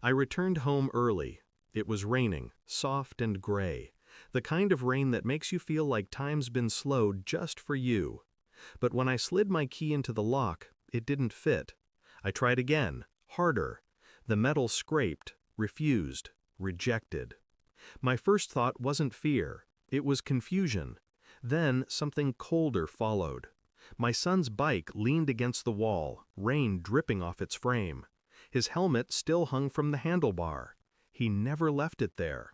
I returned home early. It was raining, soft and gray, the kind of rain that makes you feel like time's been slowed just for you. But when I slid my key into the lock, it didn't fit. I tried again, harder. The metal scraped, refused, rejected. My first thought wasn't fear, it was confusion. Then something colder followed. My son's bike leaned against the wall, rain dripping off its frame. His helmet still hung from the handlebar. He never left it there.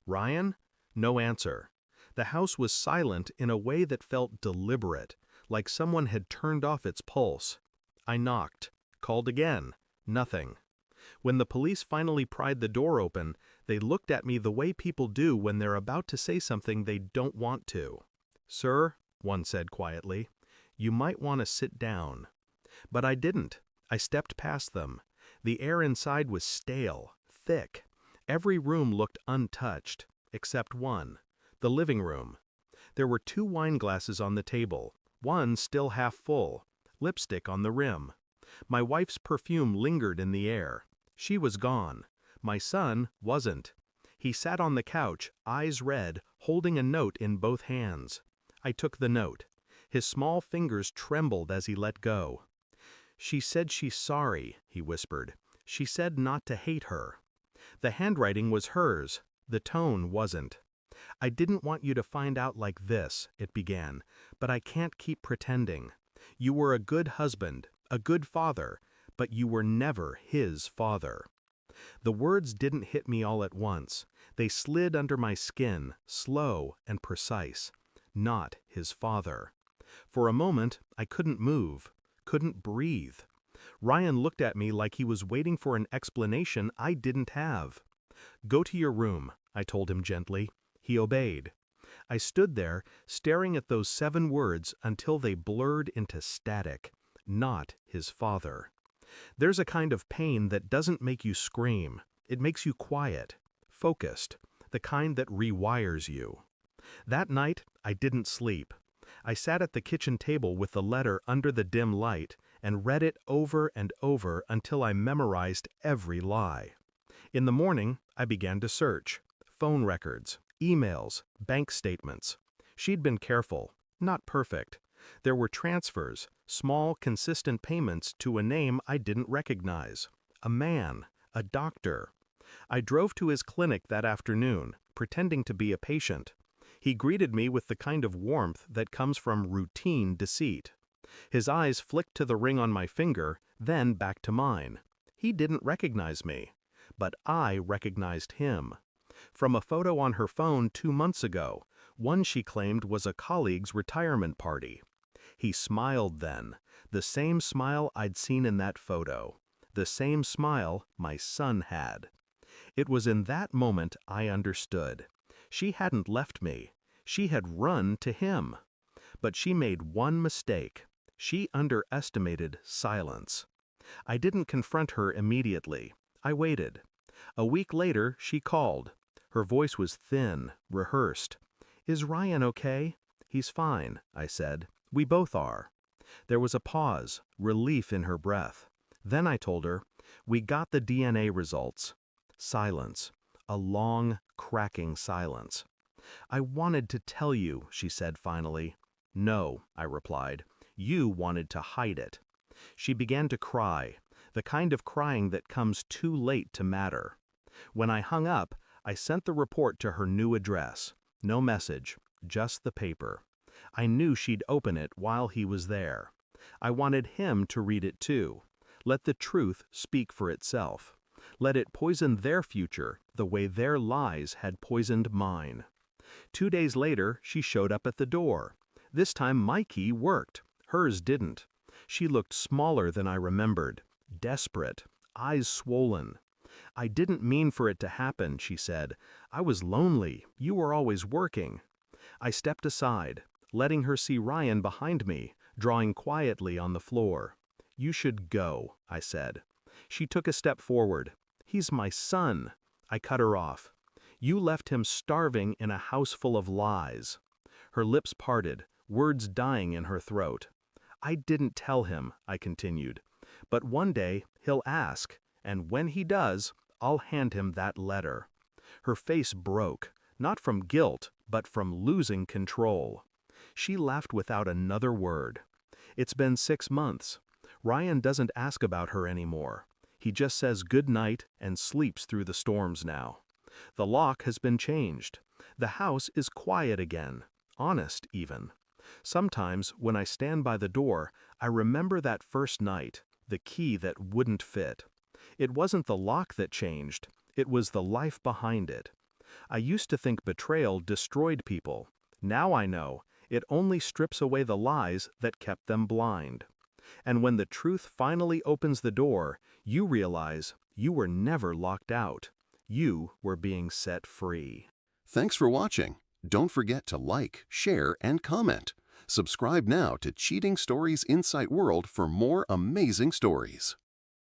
Ryan? No answer. The house was silent in a way that felt deliberate, like someone had turned off its pulse. I knocked, called again. Nothing. When the police finally pried the door open, they looked at me the way people do when they're about to say something they don't want to. "Sir," one said quietly, "you might want to sit down." But I didn't. I stepped past them. The air inside was stale, thick. Every room looked untouched, except one, the living room. There were 2 wine glasses on the table, one still half full, lipstick on the rim. My wife's perfume lingered in the air. She was gone. My son wasn't. He sat on the couch, eyes red, holding a note in both hands. I took the note. His small fingers trembled as he let go. "She said she's sorry," he whispered. "She said not to hate her." The handwriting was hers. The tone wasn't. "I didn't want you to find out like this," it began, "but I can't keep pretending. You were a good husband, a good father, but you were never his father." The words didn't hit me all at once. They slid under my skin, slow and precise. Not his father. For a moment, I couldn't move, couldn't breathe. Ryan looked at me like he was waiting for an explanation I didn't have. "Go to your room," I told him gently. He obeyed. I stood there, staring at those 7 words until they blurred into static. Not his father. There's a kind of pain that doesn't make you scream. It makes you quiet, focused, the kind that rewires you. That night, I didn't sleep. I sat at the kitchen table with the letter under the dim light and read it over and over until I memorized every lie. In the morning, I began to search. Phone records, emails, bank statements. She'd been careful, not perfect. There were transfers, small, consistent payments to a name I didn't recognize. A man, a doctor. I drove to his clinic that afternoon, pretending to be a patient. He greeted me with the kind of warmth that comes from routine deceit. His eyes flicked to the ring on my finger, then back to mine. He didn't recognize me, but I recognized him. From a photo on her phone 2 months ago, one she claimed was a colleague's retirement party. He smiled then, the same smile I'd seen in that photo, the same smile my son had. It was in that moment I understood. She hadn't left me. She had run to him. But she made one mistake. She underestimated silence. I didn't confront her immediately. I waited. A week later, she called. Her voice was thin, rehearsed. "Is Ryan okay?" "He's fine," I said. "We both are." There was a pause, relief in her breath. Then I told her, "We got the DNA results." Silence. A long, cracking silence. "I wanted to tell you," she said finally. "No," I replied. "You wanted to hide it." She began to cry, the kind of crying that comes too late to matter. When I hung up, I sent the report to her new address. No message, just the paper. I knew she'd open it while he was there. I wanted him to read it too. Let the truth speak for itself. Let it poison their future the way their lies had poisoned mine. 2 days later, she showed up at the door. This time my key worked. Hers didn't. She looked smaller than I remembered. Desperate. Eyes swollen. "I didn't mean for it to happen," she said. "I was lonely. You were always working." I stepped aside, letting her see Ryan behind me, drawing quietly on the floor. "You should go," I said. She took a step forward. "He's my son." I cut her off. "You left him starving in a house full of lies." Her lips parted, words dying in her throat. "I didn't tell him," I continued. "But one day he'll ask, and when he does, I'll hand him that letter." Her face broke, not from guilt, but from losing control. She laughed without another word. It's been 6 months. Ryan doesn't ask about her anymore. He just says good night and sleeps through the storms now. The lock has been changed. The house is quiet again, honest even. Sometimes, when I stand by the door, I remember that first night, the key that wouldn't fit. It wasn't the lock that changed, it was the life behind it. I used to think betrayal destroyed people. Now I know, it only strips away the lies that kept them blind. And when the truth finally opens the door, you realize you were never locked out. You were being set free. Thanks for watching. Don't forget to like, share, and comment. Subscribe now to Cheating Stories Insight World for more amazing stories.